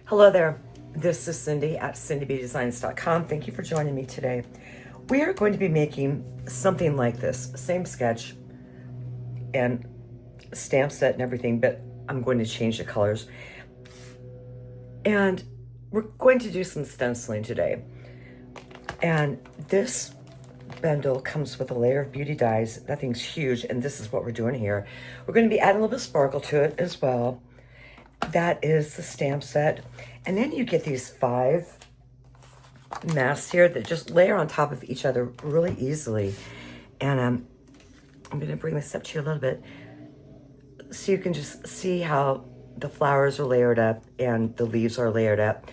Hello there, this is Cindy at cindybdesigns.com. Thank you for joining me today. We are going to be making something like this, same sketch and stamp set and everything, but I'm going to change the colors. And we're going to do some stenciling today. And this bundle comes with a layer of beauty dyes. That thing's huge, and this is what we're doing here. We're going to be adding a little bit of sparkle to it as well. That is the stamp set. And then you get these 5 masks here that just layer on top of each other really easily. And I'm going to bring this up to you a little bit so you can just see how the flowers are layered up and the leaves are layered up.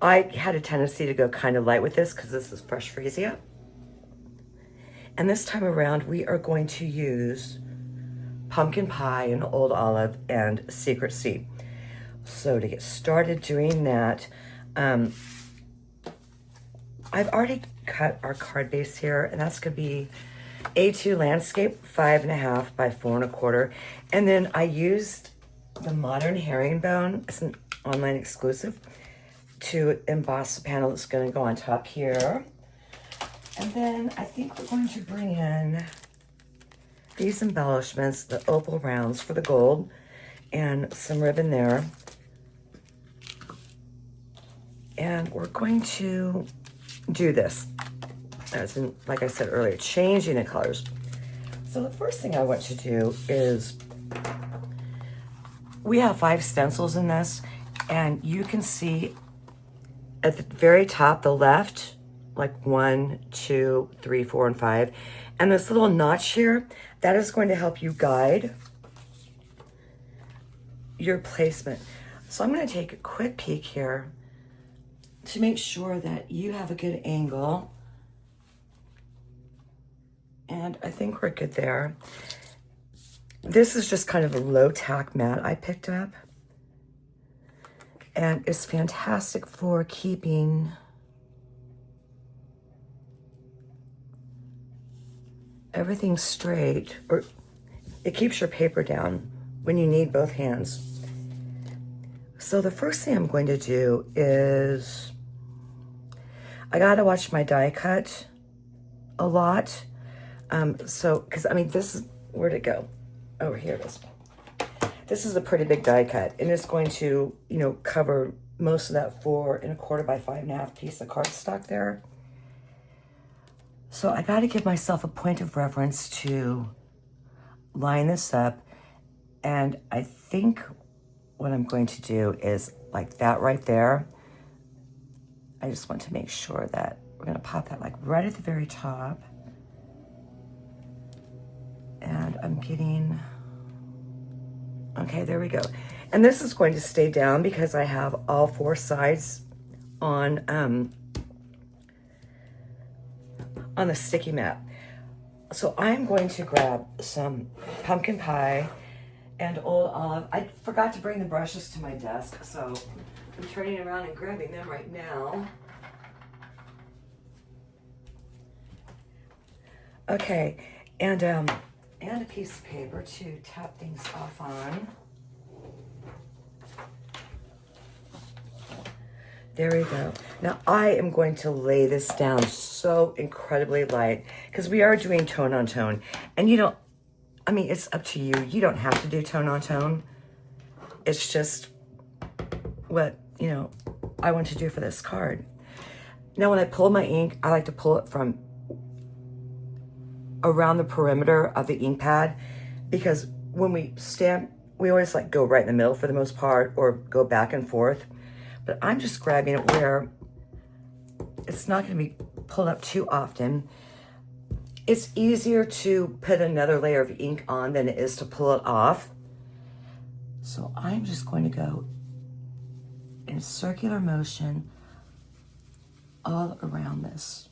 I had a tendency to go kind of light with this because this is fresh freesia. And this time around, we are going to use pumpkin pie and old olive and secret seed. So to get started doing that, I've already cut our card base here, and that's going to be A2 landscape, 5.5 by 4.25. And then I used the modern herringbone, it's an online exclusive, to emboss the panel that's going to go on top here. And then I think we're going to bring in these embellishments, the opal rounds for the gold, and some ribbon there. And we're going to do this, as in, like I said earlier, changing the colors. So the first thing I want to do is, we have 5 stencils in this, and you can see at the very top, the left, like 1, 2, 3, 4, and 5. And this little notch here, that is going to help you guide your placement. So I'm going to take a quick peek here to make sure that you have a good angle. And I think we're good there. This is just kind of a low tack mat I picked up. And it's fantastic for keeping everything straight, or it keeps your paper down when you need both hands. So the first thing I'm going to do is, I gotta watch my die cut a lot. Because I mean, this is, where'd it go? Oh, here it is. This is a pretty big die cut, and it's going to, you know, cover most of that 4.25 by 5.5 piece of cardstock there. So I got to give myself a point of reference to line this up. And I think what I'm going to do is like that right there. I just want to make sure that we're going to pop that like right at the very top. And I'm getting, okay, there we go. And this is going to stay down because I have all 4 sides on the sticky mat. So I'm going to grab some pumpkin pie and old olive. I forgot to bring the brushes to my desk, so I'm turning around and grabbing them right now. Okay, and a piece of paper to tap things off on. There we go. Now I am going to lay this down so incredibly light because we are doing tone on tone. And you don't, I mean, it's up to you. You don't have to do tone on tone. It's just what, you know, I want to do for this card. Now when I pull my ink, I like to pull it from around the perimeter of the ink pad, because when we stamp, we always like go right in the middle for the most part, or go back and forth. But I'm just grabbing it where it's not going to be pulled up too often. It's easier to put another layer of ink on than it is to pull it off. So I'm just going to go in circular motion all around this.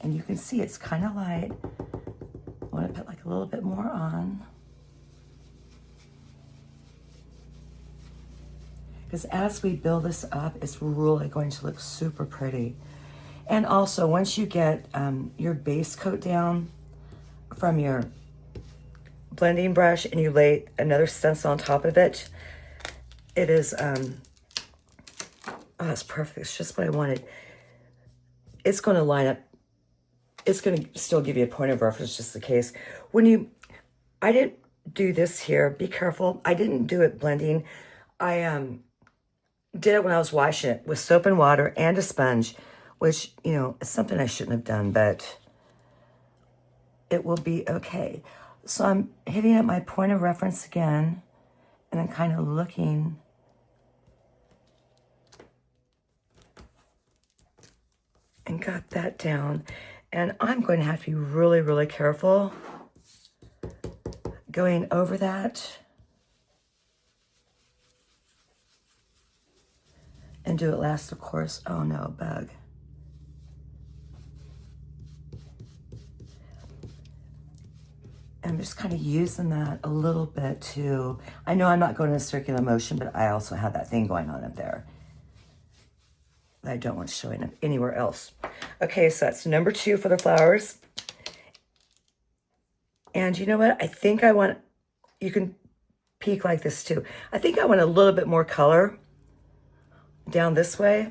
And you can see it's kind of light. I want to put like a little bit more on. Because as we build this up, it's really going to look super pretty. And also, once you get your base coat down from your blending brush and you lay another stencil on top of it, it is Oh, that's perfect. It's just what I wanted. It's going to line up. It's going to still give you a point of reference just in case. I didn't do this here. Be careful. I didn't do it blending. I did it when I was washing it with soap and water and a sponge, which, you know, is something I shouldn't have done, but it will be okay. So I'm hitting at my point of reference again, and I'm kind of looking. And got that down. And I'm going to have to be really, really careful going over that. And do it last, of course. Oh no, bug. I'm just kind of using that a little bit too. I know I'm not going in a circular motion, but I also have that thing going on up there that I don't want showing up anywhere else. Okay, so that's number 2 for the flowers. And you know what? I think I want, you can peek like this too. I think I want a little bit more color down this way,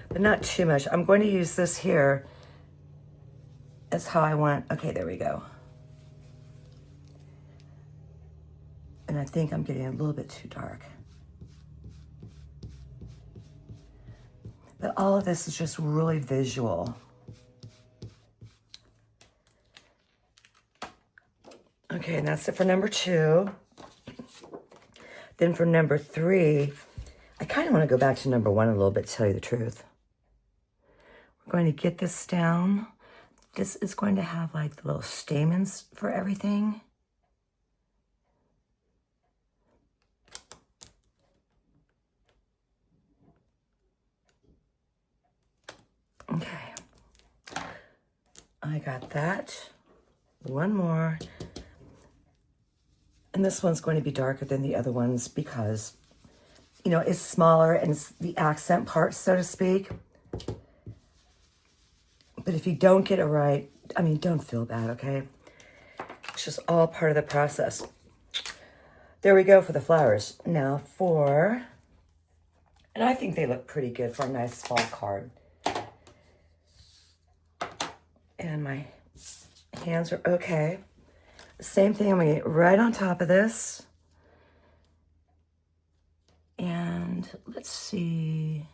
but not too much. I'm going to use this here as how I want. Okay, there we go. And I think I'm getting a little bit too dark. But all of this is just really visual. Okay, and that's it for number 2. Then for number 3, I kind of want to go back to number 1 a little bit, to tell you the truth. We're going to get this down. This is going to have like the little stamens for everything. Okay, I got that. One more. And this one's going to be darker than the other ones because, you know, it's smaller and it's the accent part, so to speak. But if you don't get it right, I mean, don't feel bad, okay? It's just all part of the process. There we go for the flowers. Now for, and I think they look pretty good for a nice fall card. And my hands are okay. Same thing, I'm gonna get right on top of this. And let's see.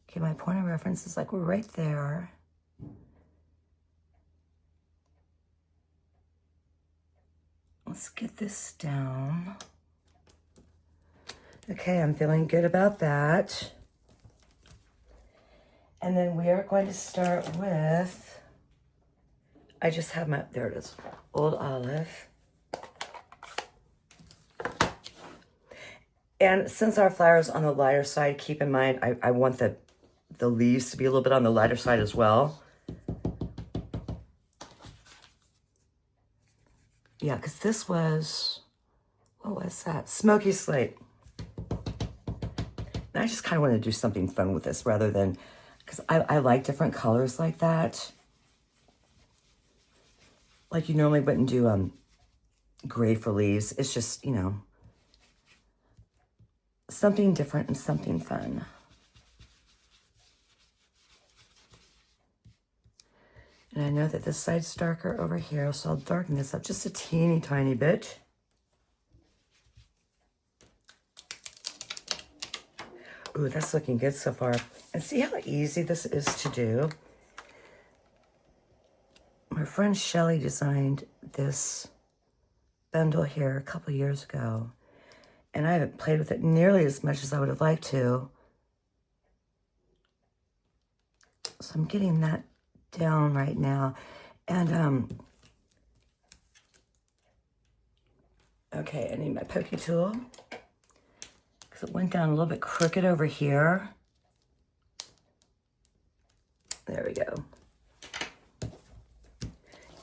Okay, my point of reference is like we're right there. Let's get this down. Okay, I'm feeling good about that. And then we are going to start with, I just have my, there it is, Old Olive. And since our flower's on the lighter side, keep in mind, I want the leaves to be a little bit on the lighter side as well. Yeah, because this was, what was that? Smoky Slate. And I just kind of want to do something fun with this rather than, because I like different colors like that. Like you normally wouldn't do gray for leaves. It's just, you know, something different and something fun. And I know that this side's darker over here, so I'll darken this up just a teeny tiny bit. Ooh, that's looking good so far. And see how easy this is to do? My friend Shelly designed this bundle here a couple years ago, and I haven't played with it nearly as much as I would have liked to. So I'm getting that down right now. And okay, I need my pokey tool because it went down a little bit crooked over here. There we go.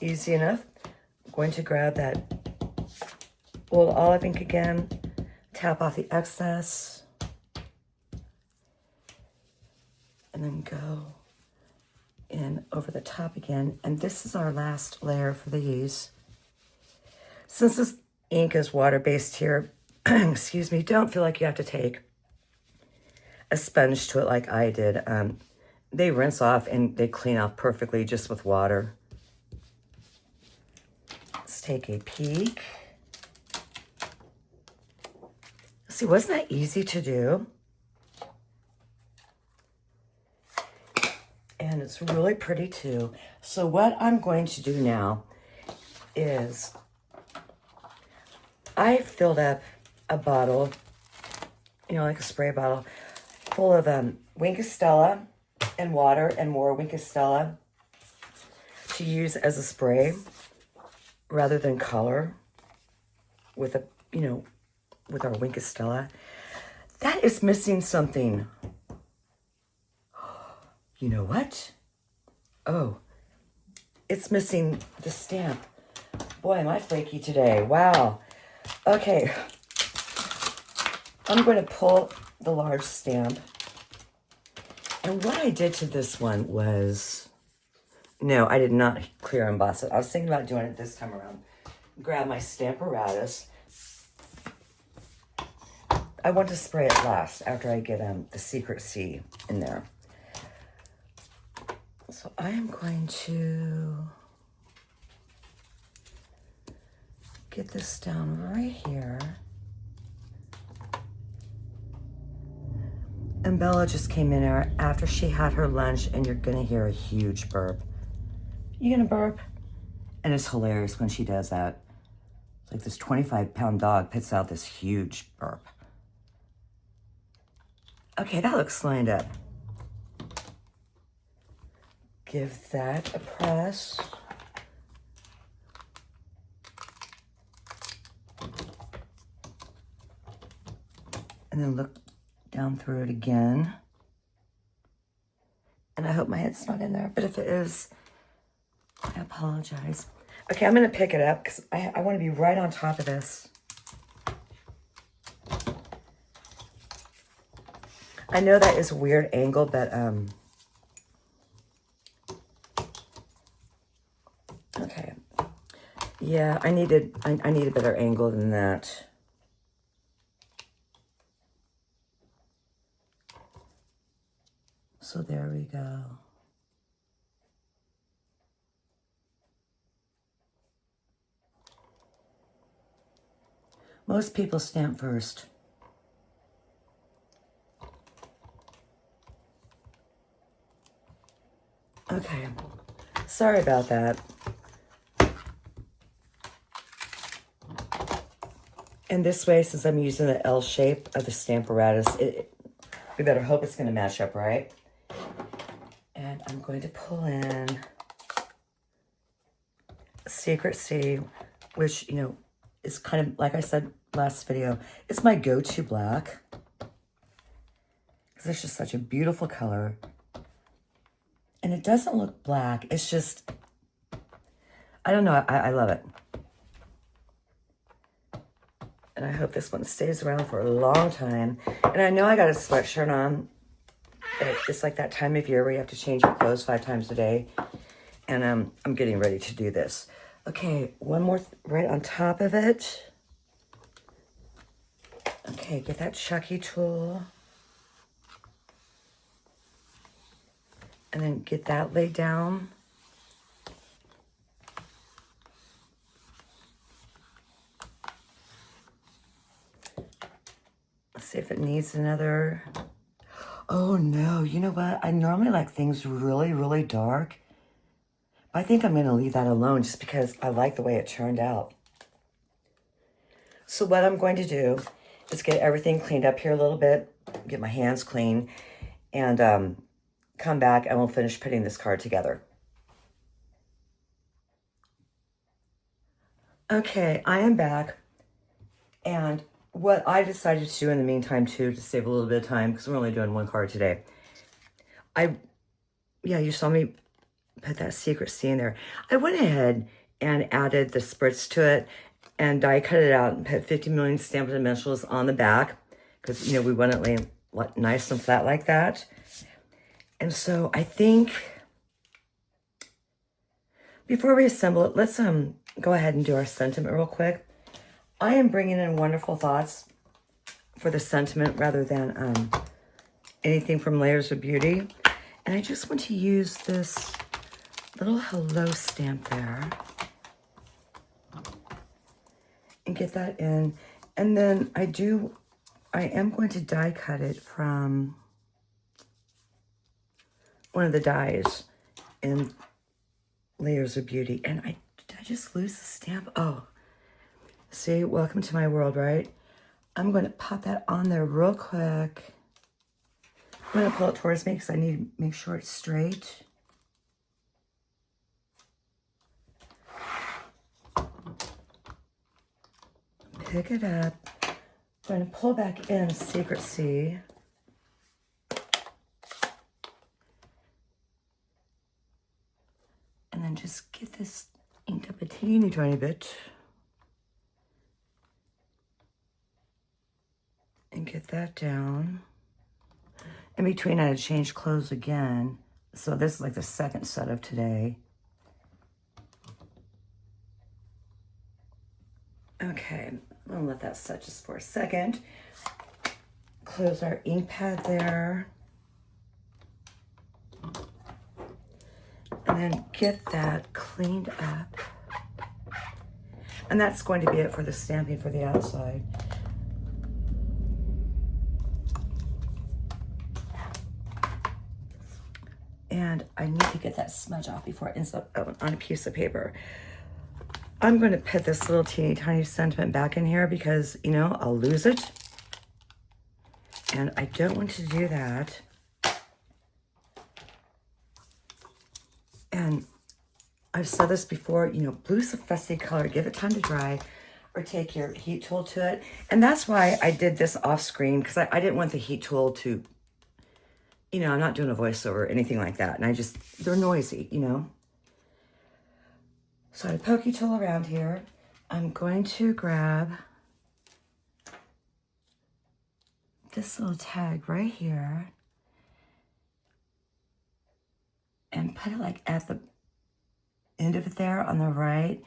Easy enough. I'm going to grab that Old Olive ink again, tap off the excess, and then go in over the top again. And this is our last layer for these. Since this ink is water-based here, excuse me, don't feel like you have to take a sponge to it like I did. They rinse off and they clean off perfectly just with water. Let's take a peek. See, wasn't that easy to do? And it's really pretty too. So what I'm going to do now is I filled up a bottle, you know, like a spray bottle, full of Winkostella and water and more Winkostella to use as a spray rather than color with a, you know, with our Winkostella. That is missing something. You know what? Oh, it's missing the stamp. Boy, am I flaky today. Wow. Okay. I'm going to pull the large stamp. And what I did to this one was, no, I did not clear emboss it. I was thinking about doing it this time around. Grab my Stamparatus. I want to spray it last after I get the Secret C in there. So I am going to get this down right here. And Bella just came in there after she had her lunch, and you're gonna hear a huge burp. You gonna burp? And it's hilarious when she does that. It's like this 25-pound dog puts out this huge burp. Okay, that looks lined up. Give that a press. And then look down through it again. And I hope my head's not in there, but if it is, I apologize. Okay, I'm gonna pick it up because I wanna be right on top of this. I know that is a weird angle, but okay. Yeah, I need a better angle than that. So there we go. Most people stamp first. Okay, sorry about that. And this way, since I'm using the L shape of the Stamparatus, we better hope it's going to match up right. And I'm going to pull in Secret C, which, you know, is kind of, like I said last video, it's my go-to black. Because it's just such a beautiful color. And it doesn't look black. It's just, I don't know. I love it. And I hope this one stays around for a long time. And I know I got a sweatshirt on. It's like that time of year where you have to change your clothes 5 times a day. And I'm getting ready to do this. Okay, one more right on top of it. Okay, get that Chucky tool. And then get that laid down. Let's see if it needs another. Oh no, you know what? I normally like things really, really dark. But I think I'm gonna leave that alone just because I like the way it turned out. So what I'm going to do is get everything cleaned up here a little bit, get my hands clean, and come back and we'll finish putting this card together. Okay, I am back. And what I decided to do in the meantime too, to save a little bit of time, because we're only doing one card today. Yeah, you saw me put that Secret C in there. I went ahead and added the spritz to it and die cut it out and put 50 million Stampin' Dimensionals on the back because, you know, we want it laying nice and flat like that. And so I think before we assemble it, let's go ahead and do our sentiment real quick. I am bringing in wonderful thoughts for the sentiment rather than anything from Layers of Beauty. And I just want to use this little hello stamp there and get that in. And then I am going to die cut it from one of the dies in Layers of Beauty. And did I just lose the stamp? Oh, see, welcome to my world, right? I'm going to pop that on there real quick. I'm going to pull it towards me because I need to make sure it's straight. Pick it up. I'm going to pull back in Secret C. And then just get this inked up a teeny tiny bit. And get that down. In between, I had to change clothes again. So this is like the second set of today. Okay, I'm gonna let that set just for a second. Close our ink pad there. And then get that cleaned up. And that's going to be it for the stamping for the outside. And I need to get that smudge off before it ends up on a piece of paper. I'm going to put this little teeny tiny sentiment back in here because, you know, I'll lose it. And I don't want to do that. And I've said this before, you know, blue's a fussy color. Give it time to dry or take your heat tool to it. And that's why I did this off screen because I didn't want the heat tool to, you know, I'm not doing a voiceover or anything like that. And they're noisy, you know. So I pokey tool around here. I'm going to grab this little tag right here and put it like at the end of it there on the right.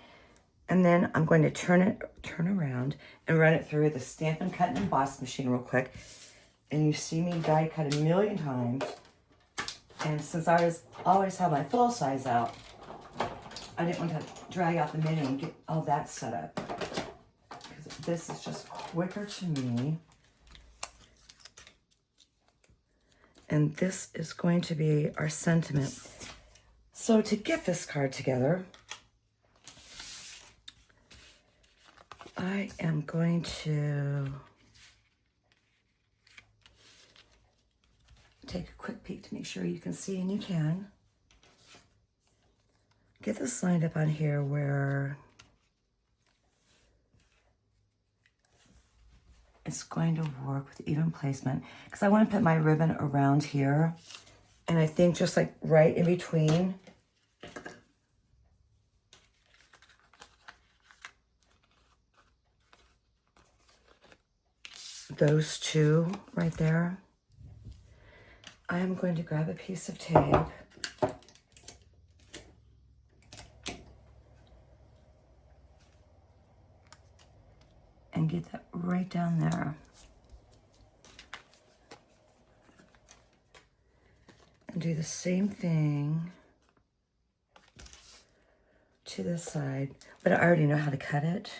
And then I'm going to turn around and run it through the Stampin' Cut and Emboss machine real quick. And you see me die cut a million times. And since I always have my full size out, I didn't want to drag out the mini and get all that set up. Because this is just quicker to me. And this is going to be our sentiment. So to get this card together, I am going to take a quick peek to make sure you can see, and you can. Get this lined up on here where it's going to work with even placement. Because I want to put my ribbon around here. And I think just like right in between those two right there, I am going to grab a piece of tape and get that right down there. And do the same thing to this side, but I already know how to cut it.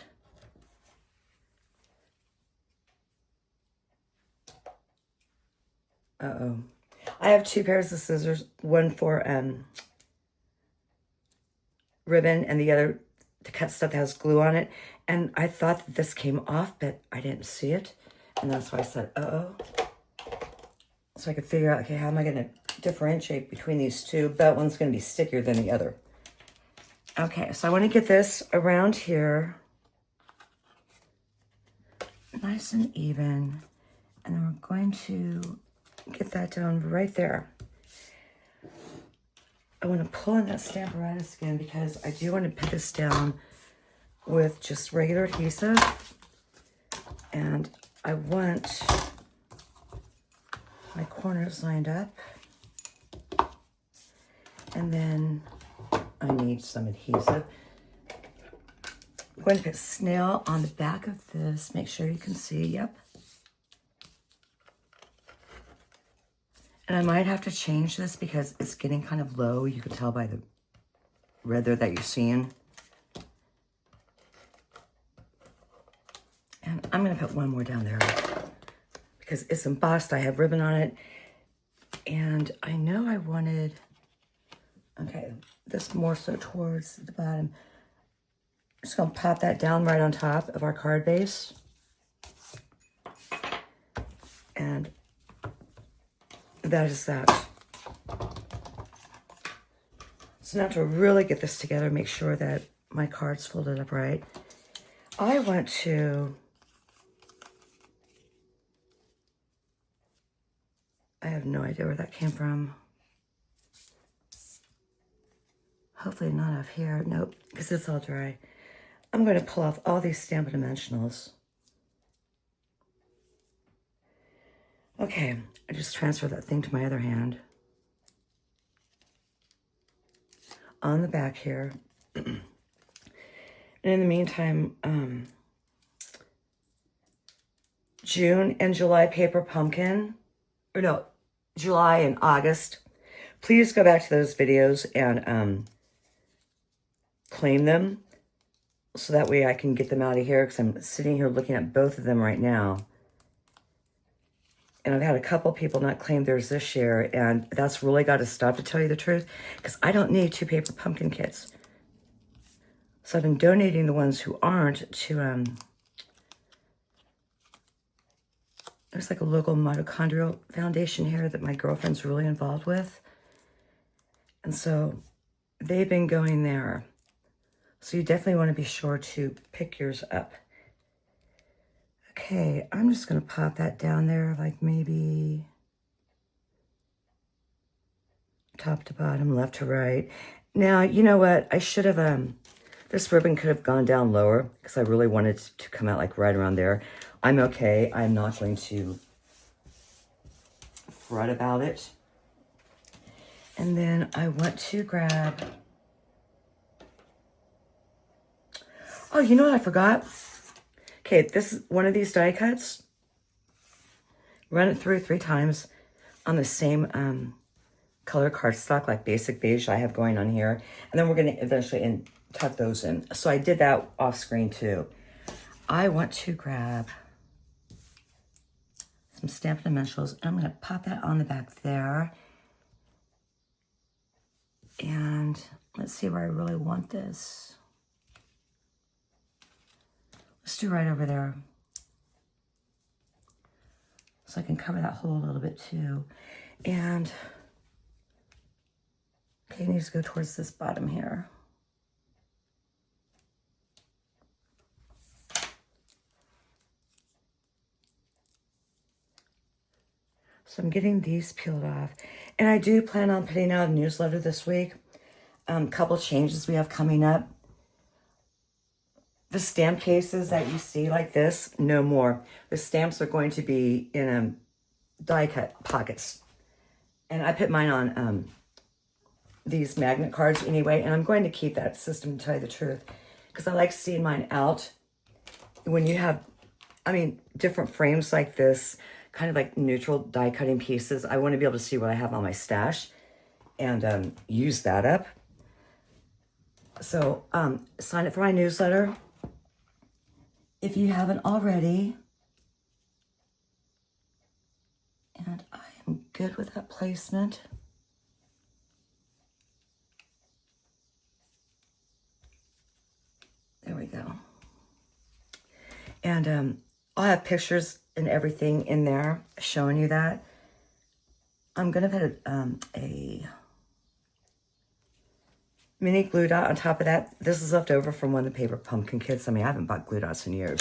Uh-oh. I have two pairs of scissors, one for ribbon and the other to cut stuff that has glue on it. And I thought that this came off, but I didn't see it. And that's why I said, uh-oh. So I could figure out, okay, how am I going to differentiate between these two? But one's going to be stickier than the other. Okay, so I want to get this around here. Nice and even. And then we're going to get that down right there. I want to pull in that Stamparatus again because I do want to put this down with just regular adhesive. And I want my corners lined up. And then I need some adhesive. I'm going to put snail on the back of this. Make sure you can see, yep. And I might have to change this because it's getting kind of low. You can tell by the red there that you're seeing. And I'm going to put one more down there because it's embossed. I have ribbon on it. And I know I wanted, okay, this more so towards the bottom. I'm just going to pop that down right on top of our card base. And that is that. So now to really get this together, make sure that my card's folded up right. I want to, I have no idea where that came from. Hopefully not off here. Nope, because it's all dry. I'm going to pull off all these Stampin' Dimensionals. Okay, I just transfer that thing to my other hand. On the back here. And in the meantime, June and July paper pumpkin, or no, July and August. Please go back to those videos and claim them so that way I can get them out of here because I'm sitting here looking at both of them right now. And I've had a couple people not claim theirs this year, and that's really got to stop, to tell you the truth, because I don't need 2 paper pumpkin kits. So I've been donating the ones who aren't to, there's like a local mitochondrial foundation here that my girlfriend's really involved with. And so they've been going there. So you definitely want to be sure to pick yours up. Okay, I'm just going to pop that down there like maybe top to bottom, left to right. Now, you know what? I should have, this ribbon could have gone down lower because I really wanted to come out like right around there. I'm okay. I'm not going to fret about it. And then I want to grab, oh, you know what I forgot? Okay, this is one of these die cuts. Run it through 3 times on the same color cardstock, like basic beige I have going on here. And then we're going to eventually tuck those in. So I did that off screen too. I want to grab some Stampin' Dimensionals, and I'm going to pop that on the back there. And let's see where I really want this. Let's do right over there. So I can cover that hole a little bit too. And, okay, it needs to go towards this bottom here. So I'm getting these peeled off. And I do plan on putting out a newsletter this week. Couple changes we have coming up. The stamp cases that you see like this, no more. The stamps are going to be in die cut pockets. And I put mine on these magnet cards anyway, and I'm going to keep that system, to tell you the truth, because I like seeing mine out. When you have, I mean, different frames like this, kind of like neutral die cutting pieces, I want to be able to see what I have on my stash and use that up. So sign up for my newsletter if you haven't already. And I am good with that placement. There we go. And I'll have pictures and everything in there showing you that. I'm going to put a mini glue dot on top of that. This is left over from one of the paper pumpkin kits. I mean, I haven't bought glue dots in years.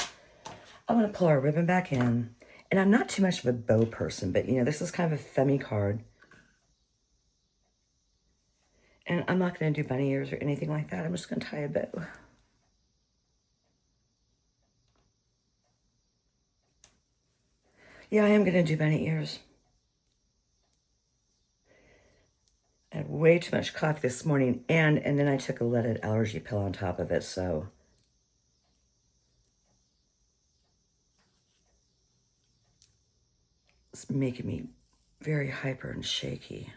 I'm going to pull our ribbon back in. And I'm not too much of a bow person, but, you know, this is kind of a femme card. And I'm not going to do bunny ears or anything like that. I'm just going to tie a bow. Yeah, I am going to do bunny ears. I had way too much coffee this morning, and then I took a leaded allergy pill on top of it, so. It's making me very hyper and shaky.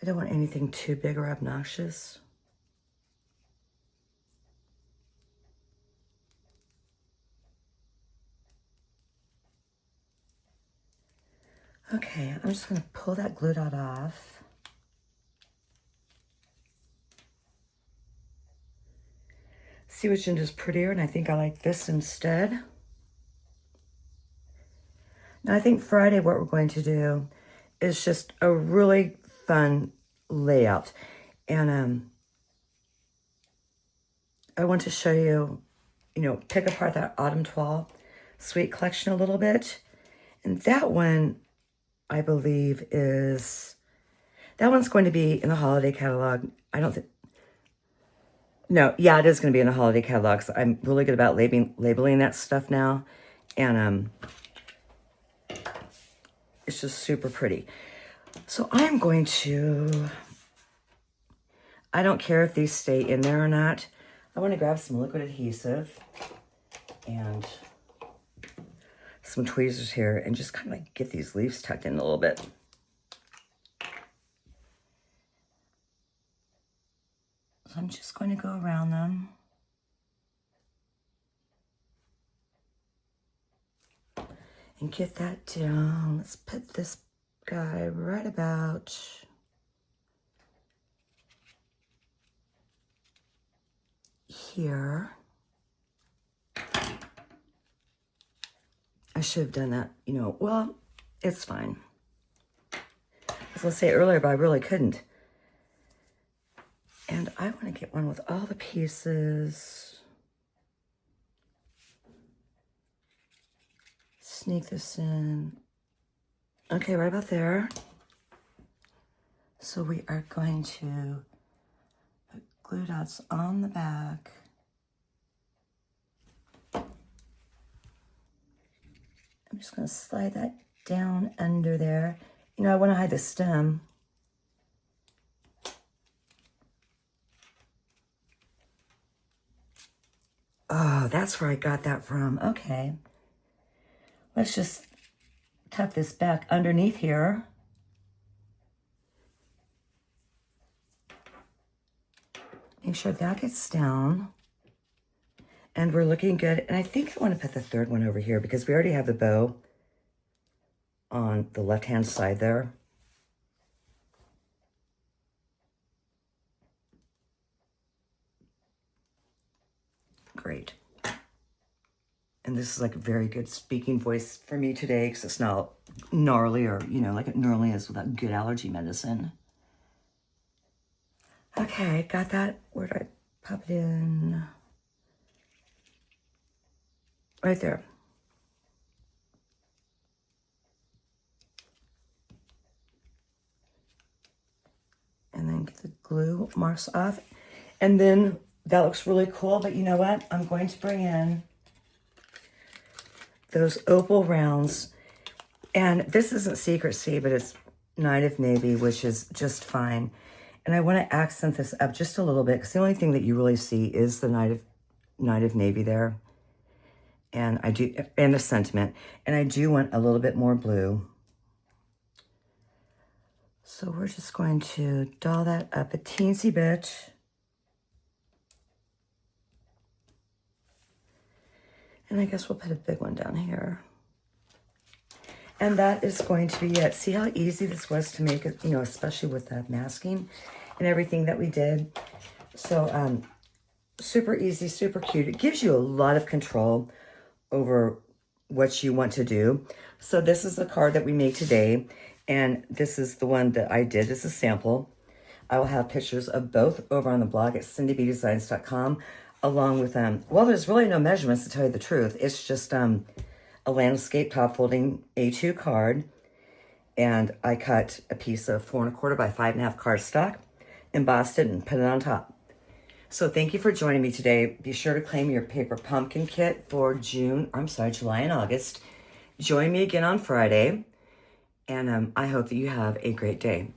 I don't want anything too big or obnoxious. Okay, I'm just going to pull that glue dot off. See which end is prettier, and I think I like this instead. Now I think Friday what we're going to do is just a really fun layout. And I want to show you, pick apart that Autumn Toile Suite collection a little bit. And that one, I believe, that one's going to be in the holiday catalog. I don't think, no, yeah, it is going to be in the holiday catalog. So I'm really good about labeling that stuff now. And it's just super pretty. So I'm going to, I don't care if these stay in there or not. I want to grab some liquid adhesive and some tweezers here and just kind of like get these leaves tucked in a little bit. So I'm just going to go around them. And get that down. Let's put this guy right about here. I should have done that, well, it's fine. I was going to say earlier, but I really couldn't. And I want to get one with all the pieces. Sneak this in. Okay, right about there. So we are going to put glue dots on the back. I'm just going to slide that down under there. I want to hide the stem. Oh, that's where I got that from. Okay. Let's just tuck this back underneath here. Make sure that gets down. And we're looking good. And I think I want to put the third one over here because we already have the bow on the left-hand side there. Great. And this is like a very good speaking voice for me today because it's not gnarly or, like it normally is without good allergy medicine. Okay, got that. Where do I pop it in? Right there. And then get the glue marks off. And then that looks really cool, but you know what? I'm going to bring in those opal rounds. And this isn't Secrecy, but it's Night of Navy, which is just fine. And I want to accent this up just a little bit because the only thing that you really see is the Night of Navy there. And the sentiment. And I do want a little bit more blue. So we're just going to doll that up a teensy bit. And I guess we'll put a big one down here. And that is going to be it. See how easy this was to make it, especially with that masking and everything that we did. So super easy, super cute. It gives you a lot of control over what you want to do. So this is the card that we made today. And this is the one that I did as a sample. I will have pictures of both over on the blog at cindybedesigns.com, along with, well, there's really no measurements to tell you the truth. It's just a landscape top folding A2 card. And I cut a piece of 4 1/4 by 5 1/2 cardstock, embossed it, and put it on top. So thank you for joining me today. Be sure to claim your paper pumpkin kit for July and August. Join me again on Friday. And I hope that you have a great day.